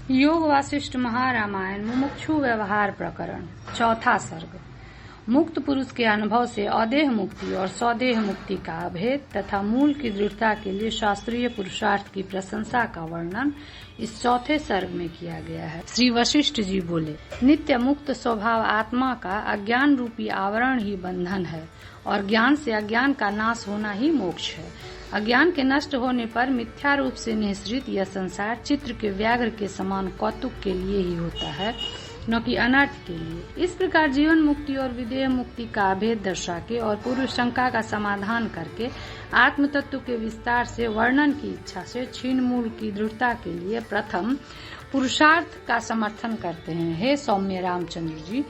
योग वासिष्ठ महारामायण मुमुक्षु व्यवहार प्रकरण चौथा सर्ग। मुक्त पुरुष के अनुभव से अदेह मुक्ति और स्वदेह मुक्ति का अभेद तथा मूल की दृढ़ता के लिए शास्त्रीय पुरुषार्थ की प्रशंसा का वर्णन इस चौथे सर्ग में किया गया है। श्री वशिष्ठ जी बोले, नित्य मुक्त स्वभाव आत्मा का अज्ञान रूपी आवरण ही बंधन है और ज्ञान से अज्ञान का नाश होना ही मोक्ष है। अज्ञान के नष्ट होने पर मिथ्या रूप से निःसृत यह संसार चित्र के व्याघ्र के समान कौतुक के लिए ही होता है, न कि अनर्थ के लिए। इस प्रकार जीवन मुक्ति और विदेह मुक्ति का अभेद दर्शा के और पूर्व शंका का समाधान करके आत्म तत्व के विस्तार से वर्णन की इच्छा से छीन मूल की दृढ़ता के लिए प्रथम पुरुषार्थ का समर्थन करते हैं। हे सौम्य रामचंद्र जी,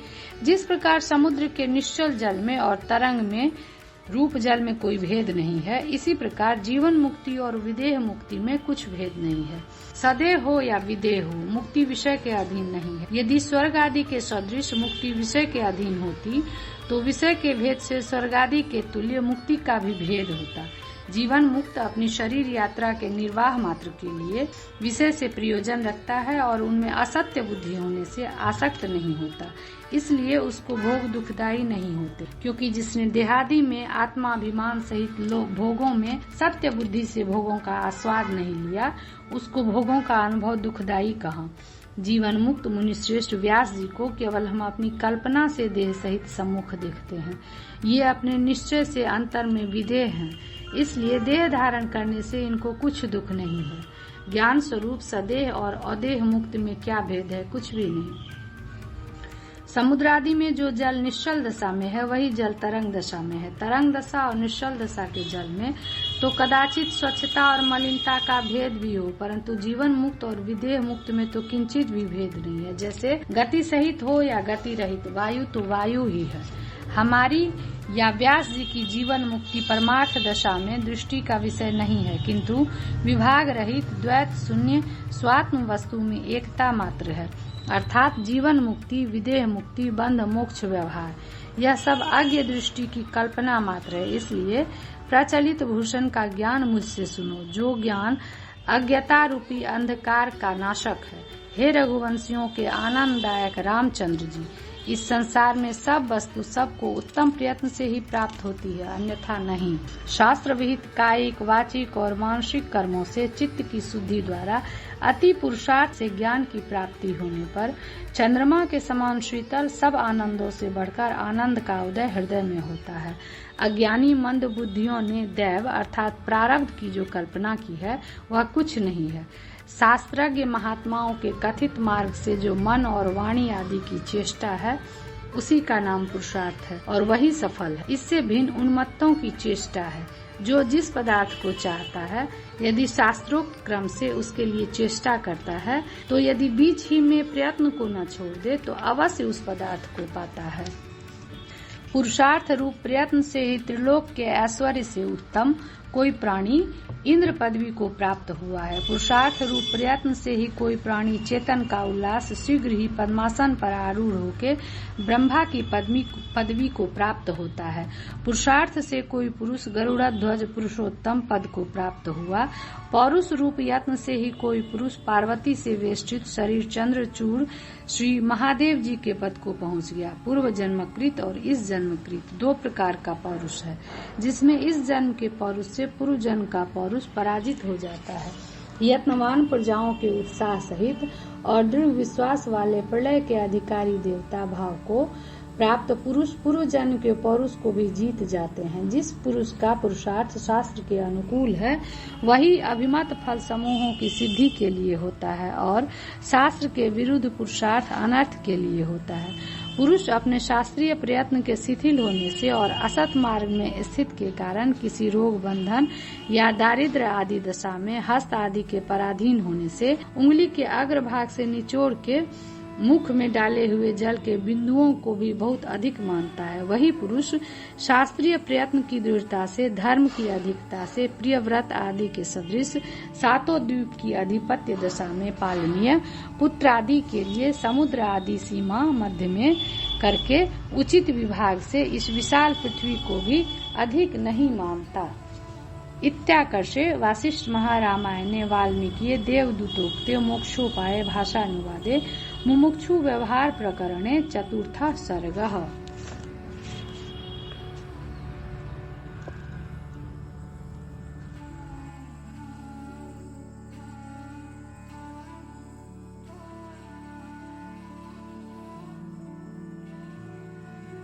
जिस प्रकार समुद्र के निश्चल जल में और तरंग में रूप जल में कोई भेद नहीं है, इसी प्रकार जीवन मुक्ति और विदेह मुक्ति में कुछ भेद नहीं है। सदेह हो या विदेह हो, मुक्ति विषय के अधीन नहीं है। यदि स्वर्ग आदि के सदृश मुक्ति विषय के अधीन होती तो विषय के भेद से स्वर्ग आदि के तुल्य मुक्ति का भी भेद होता। जीवन मुक्त अपनी शरीर यात्रा के निर्वाह मात्र के लिए विषय से प्रयोजन रखता है और उनमें असत्य बुद्धि होने से आसक्त नहीं होता, इसलिए उसको भोग दुखदायी नहीं होते। क्योंकि जिसने देहादि में आत्माभिमान सहित भोगों में सत्य बुद्धि से भोगों का आस्वाद नहीं लिया, उसको भोगों का अनुभव दुखदायी कहा। जीवन मुक्त मुनि श्रेष्ठ व्यास जी को केवल हम अपनी कल्पना से देह सहित सम्मुख देखते हैं। ये अपने निश्चय से अंतर में विदेह हैं, इसलिए देह धारण करने से इनको कुछ दुख नहीं है। ज्ञान स्वरूप सदेह और अदेह मुक्त में क्या भेद है? कुछ भी नहीं। समुद्र आदि में जो जल निश्चल दशा में है वही जल तरंग दशा में है। तरंग दशा और निश्चल दशा के जल में तो कदाचित स्वच्छता और मलिनता का भेद भी हो, परंतु जीवन मुक्त और विदेह मुक्त में तो किंचित भी भेद नहीं है। जैसे गति सहित हो या गति रहित, वायु तो वायु ही है। हमारी या व्यास जी की जीवन मुक्ति परमार्थ दशा में दृष्टि का विषय नहीं है, किंतु विभाग रहित द्वैत शून्य स्वात्म वस्तु में एकता मात्र है। अर्थात जीवन मुक्ति, विदेह मुक्ति, बंध मोक्ष व्यवहार, यह सब अज्ञ दृष्टि की कल्पना मात्र है। इसलिए प्रचलित भूषण का ज्ञान मुझसे सुनो, जो ज्ञान अज्ञता रूपी अंधकार का नाशक है। हे रघुवंशियों के आनंददायक रामचंद्र जी, इस संसार में सब वस्तु सबको उत्तम प्रयत्न से ही प्राप्त होती है, अन्यथा नहीं। शास्त्र विहित कायिक, वाचिक और मानसिक कर्मों से चित्त की शुद्धि द्वारा अति पुरुषार्थ से ज्ञान की प्राप्ति होने पर चंद्रमा के समान शीतल सब आनंदों से बढ़कर आनंद का उदय हृदय में होता है। अज्ञानी मंद बुद्धियों ने दैव अर्थात प्रारब्ध की जो कल्पना की है वह कुछ नहीं है। शास्त्रज्ञ महात्माओं के कथित मार्ग से जो मन और वाणी आदि की चेष्टा है उसी का नाम पुरुषार्थ है और वही सफल है। इससे भिन्न उन्मत्तों की चेष्टा है, जो जिस पदार्थ को चाहता है यदि शास्त्रोक्त क्रम से उसके लिए चेष्टा करता है तो यदि बीच ही में प्रयत्न को न छोड़ दे तो अवश्य उस पदार्थ को पाता है। पुरुषार्थ रूप प्रयत्न से ही त्रिलोक के ऐश्वर्य से उत्तम कोई प्राणी इंद्र पदवी को प्राप्त हुआ है। पुरुषार्थ रूप प्रयत्न से ही कोई प्राणी चेतन का उल्लास शीघ्र ही पद्मासन पर आरूढ़ होके ब्रह्मा की पदवी को प्राप्त होता है। पुरुषार्थ से कोई पुरुष गरुड़ध्वज पुरुषोत्तम पद को प्राप्त हुआ। पौरुष रूप यत्न से ही कोई पुरुष पार्वती से वेष्टित शरीर चंद्रचूड़ श्री महादेव जी के पद को पहुंच गया। पूर्व जन्मकृत और इस जन्मकृत दो प्रकार का पौरुष है, जिसमें इस जन्म के पौरुष से पूर्व जन्म का पौरुष पराजित हो जाता है। यत्नवान प्रजाओं के उत्साह सहित और दृढ़ विश्वास वाले प्रलय के अधिकारी देवता भाव को प्राप्त पुरुष पूर्व जन्म के पौरुष को भी जीत जाते हैं। जिस पुरुष का पुरुषार्थ शास्त्र के अनुकूल है वही अभिमत फल समूहों की सिद्धि के लिए होता है और शास्त्र के विरुद्ध पुरुषार्थ अनर्थ के लिए होता है। पुरुष अपने शास्त्रीय प्रयत्न के शिथिल होने से और असत मार्ग में स्थित के कारण किसी रोग बंधन या दारिद्र्य आदि दशा में हस्त आदि के पराधीन होने से उंगली के अग्रभाग से निचोड़ के मुख में डाले हुए जल के बिंदुओं को भी बहुत अधिक मानता है। वही पुरुष शास्त्रीय प्रयत्न की दृढ़ता से, धर्म की अधिकता से, प्रिय व्रत आदि के सदृश सातों द्वीप की अधिपत्य दशा में पालनीय पुत्र आदि के लिए समुद्र आदि सीमा मध्य में करके उचित विभाग से इस विशाल पृथ्वी को भी अधिक नहीं मानता। इत्याकर्षे वासिष्ठ महारामायणे वाल्मीकिये देवदूतोक्ते मोक्षोपाये भाषानुवादे मुमुक्षु व्यवहार प्रकरणे चतुर्थः सर्गः।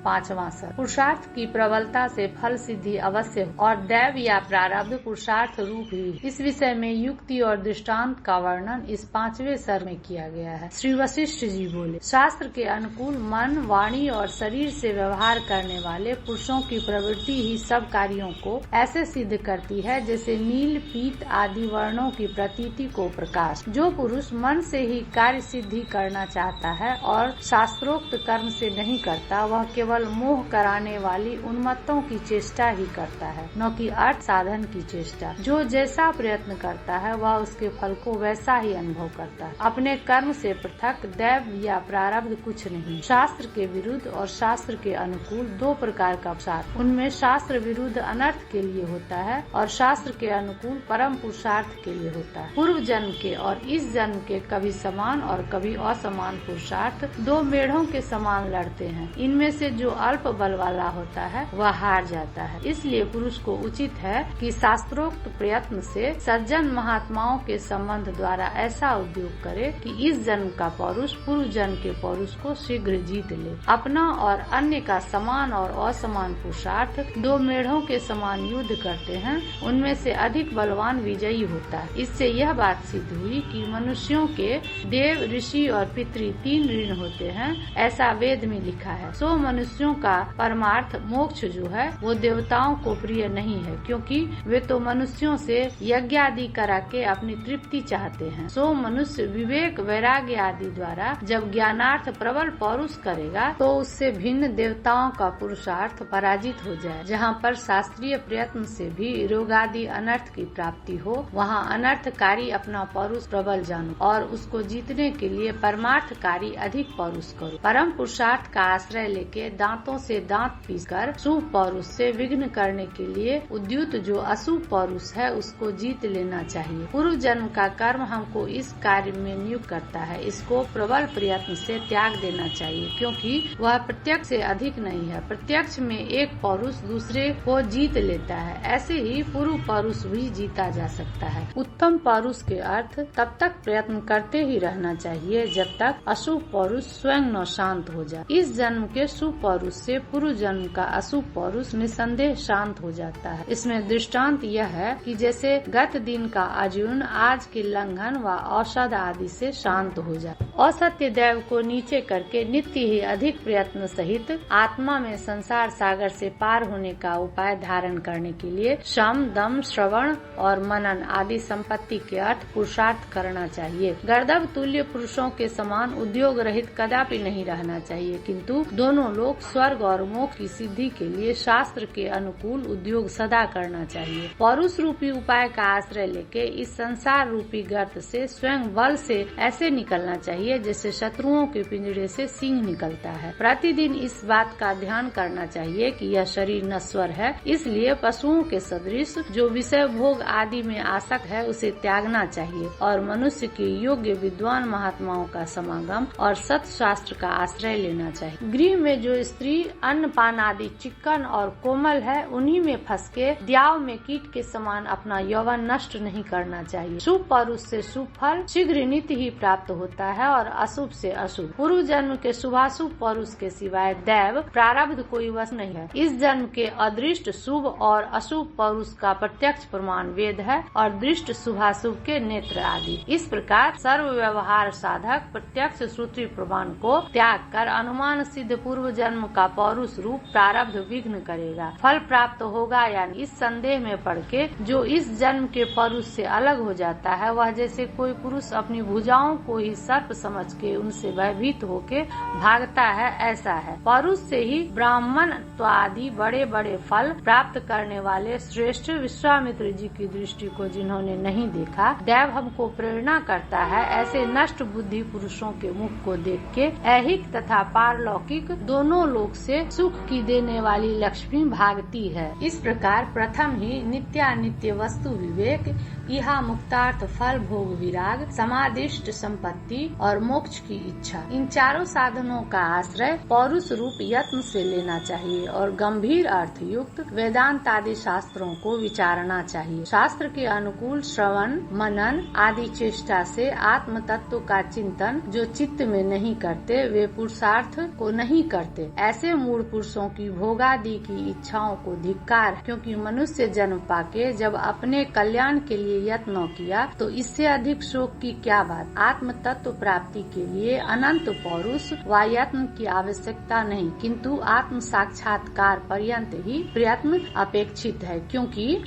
पांचवां सर्ग। पुरुषार्थ की प्रबलता से फल सिद्धि अवश्य हो और दैव या प्रारब्ध पुरुषार्थ रूप ही। इस विषय में युक्ति और दृष्टांत का वर्णन इस 5वें सर्ग में किया गया है। श्री वशिष्ठ जी बोले, शास्त्र के अनुकूल मन, वाणी और शरीर से व्यवहार करने वाले पुरुषों की प्रवृत्ति ही सब कार्यों को ऐसे सिद्ध करती है जैसे नील, पीत आदि वर्णों की प्रतीति को प्रकाश। जो पुरुष मन से ही कार्य सिद्धि करना चाहता है और शास्त्रोक्त कर्म से नहीं करता, वह केवल मोह कराने वाली उन्मत्तों की चेष्टा ही करता है, न कि अर्थ साधन की चेष्टा। जो जैसा प्रयत्न करता है वह उसके फल को वैसा ही अनुभव करता है। अपने कर्म से पृथक दैव या प्रारब्ध कुछ नहीं। शास्त्र के विरुद्ध और शास्त्र के अनुकूल दो प्रकार का पुरुषार्थ। उनमें शास्त्र विरुद्ध अनर्थ के लिए होता है और शास्त्र के अनुकूल परम पुरुषार्थ के लिए होता है। पूर्व जन्म के और इस जन्म के कभी समान और कभी असमान पुरुषार्थ दो मेढ़ों के समान लड़ते हैं। इनमें से जो अल्प बल वाला होता है वह हार जाता है। इसलिए पुरुष को उचित है कि शास्त्रोक्त प्रयत्न से सज्जन महात्माओं के संबंध द्वारा ऐसा उद्योग करे कि इस जन्म का पौरुष पूर्व जन्म के पौरुष को शीघ्र जीत ले। अपना और अन्य का समान और असमान पुरुषार्थ दो मेढ़ों के समान युद्ध करते हैं, उनमें से अधिक बलवान विजयी होता है। इससे यह बात सिद्ध हुई कि मनुष्यों के देव, ऋषि और पितृ 3 ऋण होते हैं, ऐसा वेद में लिखा है। सो मनुष्यों का परमार्थ मोक्ष जो है वो देवताओं को प्रिय नहीं है, क्योंकि वे तो मनुष्यों से यज्ञ आदि करा के अपनी तृप्ति चाहते हैं। सो मनुष्य विवेक, वैराग्य आदि द्वारा जब ज्ञानार्थ प्रबल पौरुष करेगा तो उससे भिन्न देवताओं का पुरुषार्थ पराजित हो जाए। जहाँ पर शास्त्रीय प्रयत्न से भी रोग आदि अनर्थ की प्राप्ति हो, वहाँ अनर्थकारी अपना पौरुष प्रबल जानो और उसको जीतने के लिए परमार्थकारी अधिक पौरुष करो। परम पुरुषार्थ का आश्रय लेके दांतों से दांत पीसकर शुभ पौरुष से विघ्न करने के लिए उद्युत जो अशुभ पौरुष है उसको जीत लेना चाहिए। पूर्व जन्म का कर्म हमको इस कार्य में नियुक्त करता है, इसको प्रबल प्रयत्न से त्याग देना चाहिए, क्योंकि वह प्रत्यक्ष से अधिक नहीं है। प्रत्यक्ष में एक पौरुष दूसरे को जीत लेता है, ऐसे ही पूर्व पौरुष भी जीता जा सकता है। उत्तम पौरुष के अर्थ तब तक प्रयत्न करते ही रहना चाहिए जब तक अशुभ पौरुष स्वयं न शांत हो जाए। इस जन्म के शुभ पौरुष से पूर्व जन्म का अशुभ पौरुष निसंदेह शांत हो जाता है। इसमें दृष्टांत यह है कि जैसे गत दिन का अजीर्ण आज के लंघन व औषध आदि से शांत हो जाए। असत्य दैव को नीचे करके नित्य ही अधिक प्रयत्न सहित आत्मा में संसार सागर से पार होने का उपाय धारण करने के लिए शम, दम, श्रवण और मनन आदि संपत्ति के अर्थ पुरुषार्थ करना चाहिए। गर्दभ तुल्य पुरुषों के समान उद्योग रहित कदापि नहीं रहना चाहिए, किंतु दोनों लोग स्वर्ग और मोक्ष की सिद्धि के लिए शास्त्र के अनुकूल उद्योग सदा करना चाहिए। पौरुष रूपी उपाय का आश्रय लेके इस संसार रूपी गर्त से स्वयं बल से ऐसे निकलना चाहिए जैसे शत्रुओं के पिंजरे से सिंह निकलता है। प्रतिदिन इस बात का ध्यान करना चाहिए कि यह शरीर नश्वर है, इसलिए पशुओं के सदृश जो विषय भोग आदि में आसक्त है उसे त्यागना चाहिए और मनुष्य के योग्य विद्वान महात्माओं का समागम और सत्य शास्त्र का आश्रय लेना चाहिए। गृह में जो स्त्री अन्न पान आदि चिक्कन और कोमल है, उन्हीं में फंस के द्याव में कीट के समान अपना यौवन नष्ट नहीं करना चाहिए। शुभ पौरुष से शुभ फल शीघ्र नित्य ही प्राप्त होता है और अशुभ से अशुभ। पूर्व जन्म के शुभाशुभ पौरुष के सिवाय दैव प्रारब्ध कोई वस्तु नहीं है। इस जन्म के अदृष्ट शुभ और अशुभ पौरुष का प्रत्यक्ष प्रमाण वेद है और दृष्ट शुभाशुभ के नेत्र आदि। इस प्रकार सर्व व्यवहार साधक प्रत्यक्ष श्रुति प्रमाण को त्याग कर अनुमान सिद्ध पूर्व जन्म का पौरुष रूप प्रारब्ध विघ्न करेगा। फल प्राप्त होगा या इस संदेह में पड़ के जो इस जन्म के पौरुष से अलग हो जाता है, वह जैसे कोई पुरुष अपनी भुजाओं को ही सर्प समझ के उनसे भयभीत होके भागता है, ऐसा है। पौरुष से ही ब्राह्मण तो आदि बड़े बड़े फल प्राप्त करने वाले श्रेष्ठ विश्वामित्र जी की दृष्टि को जिन्होंने नहीं देखा, दैव हमको प्रेरणा करता है ऐसे नष्ट बुद्धि पुरुषों के मुख को देख के ऐहिक तथा पारलौकिक दोनों लोक से सुख की देने वाली लक्ष्मी भागती है। इस प्रकार प्रथम ही नित्यानित्य वस्तु विवेक, इहा मुक्तार्थ फल भोग विराग, समादिष्ट संपत्ति और मोक्ष की इच्छा, इन चारों साधनों का आश्रय पौरुष रूप यत्न से लेना चाहिए और गंभीर अर्थ युक्त वेदांत आदि शास्त्रों को विचारना चाहिए। शास्त्र के अनुकूल श्रवण मनन आदि चेष्टा से आत्म तत्व का चिंतन जो चित्त में नहीं करते वे पुरुषार्थ को नहीं करते। ऐसे मूढ़ पुरुषों की भोगादि की इच्छाओं को धिक्कार, क्योंकि मनुष्य जन्म पाके जब अपने कल्याण के लिए यत्न किया तो इससे अधिक शोक की क्या बात। आत्म तत्व प्राप्ति के लिए अनंत पौरुष व यत्न की आवश्यकता नहीं, किंतु आत्म साक्षात्कार पर्यंत ही प्रयत्न अपेक्षित है, क्योंकि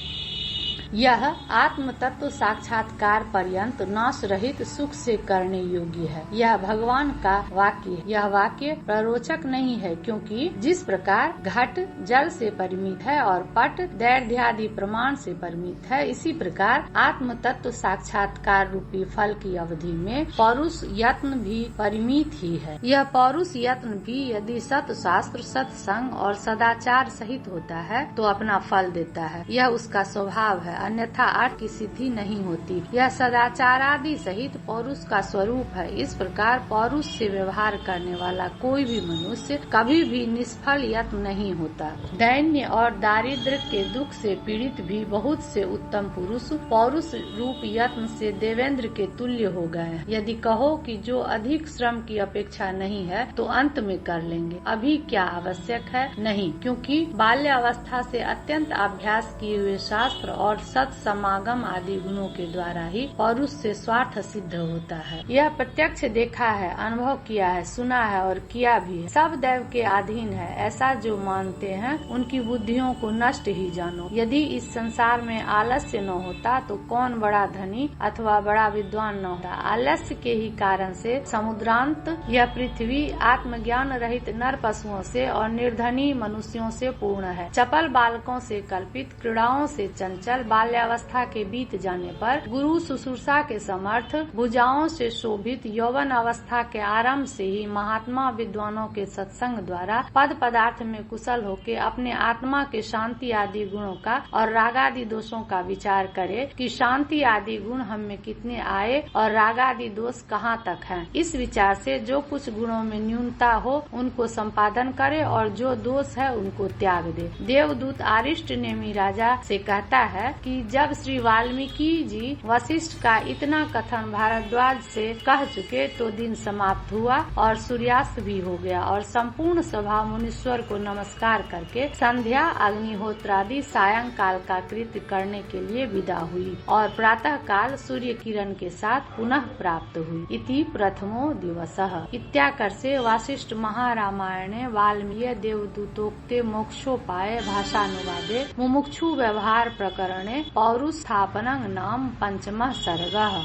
यह आत्म तत्व साक्षात्कार पर्यंत नाश रहित सुख से करने योग्य है। यह भगवान का वाक्य है। यह वाक्य प्ररोचक नहीं है, क्योंकि जिस प्रकार घट जल से परिमित है और पट दैर्ध्यादि प्रमाण से परिमित है, इसी प्रकार आत्म तत्व साक्षात्कार रूपी फल की अवधि में पौरुष यत्न भी परिमित ही है। यह पौरुष यत्न भी यदि सत्शास्त्र सत्संग और सदाचार सहित होता है तो अपना फल देता है। यह उसका स्वभाव है, अन्यथा अर्थ की सिद्धि नहीं होती। यह सदाचार आदि सहित पौरुष का स्वरूप है। इस प्रकार पौरुष से व्यवहार करने वाला कोई भी मनुष्य कभी भी निष्फल यत्न नहीं होता। दैन्य और दारिद्र्य के दुख से पीड़ित भी बहुत से उत्तम पुरुष पौरुष रूप यत्न से देवेंद्र के तुल्य हो गए। यदि कहो कि जो अधिक श्रम की अपेक्षा नहीं है तो अंत में कर लेंगे, अभी क्या आवश्यक है? नहीं, क्योंकि बाल्यावस्था से अत्यंत अभ्यास किए हुए शास्त्र और सत समागम आदि गुणों के द्वारा ही पौरुष से स्वार्थ सिद्ध होता है। यह प्रत्यक्ष देखा है, अनुभव किया है, सुना है और किया भी है। सब दैव के अधीन है, ऐसा जो मानते हैं उनकी बुद्धियों को नष्ट ही जानो। यदि इस संसार में आलस्य न होता तो कौन बड़ा धनी अथवा बड़ा विद्वान न होता। आलस्य के ही कारण से समुद्रांत यह पृथ्वी आत्मज्ञान रहित नर पशुओं से और निर्धनी मनुष्यों से पूर्ण है। चपल बालकों से कल्पित, क्रीड़ाओं से चंचल, बाल्यावस्था के बीत जाने पर गुरु शुश्रूषा के समर्थ, भुजाओं से शोभित, यौवन अवस्था के आरंभ से ही महात्मा विद्वानों के सत्संग द्वारा पद पदार्थ में कुशल होके अपने आत्मा के शांति आदि गुणों का और रागादि दोषों का विचार करे कि शांति आदि गुण हम में कितने आए और रागादि दोष कहाँ तक हैं। इस विचार से जो कुछ गुणों में न्यूनता हो उनको संपादन करे और जो दोष है उनको त्याग दे। देवदूत आरिष्ट नेमी राजा से कहता है कि जब श्री वाल्मीकि जी वशिष्ठ का इतना कथन भारद्वाज से कह चुके तो दिन समाप्त हुआ और सूर्यास्त भी हो गया और संपूर्ण सभा मुनीश्वर को नमस्कार करके संध्या अग्निहोत्रादि सायंकाल का कृत्य करने के लिए विदा हुई और प्रातः काल सूर्य किरण के साथ पुनः प्राप्त हुई। इति प्रथमो दिवसः। इत्याकर से वासिष्ठ महारामायणे वाल्मीकि देवदूतोक्ते मोक्षोपाय भाषानुवादे मुमुक्षु व्यवहार प्रकरणे पौरुष स्थापनं नाम पंचमः सर्गः।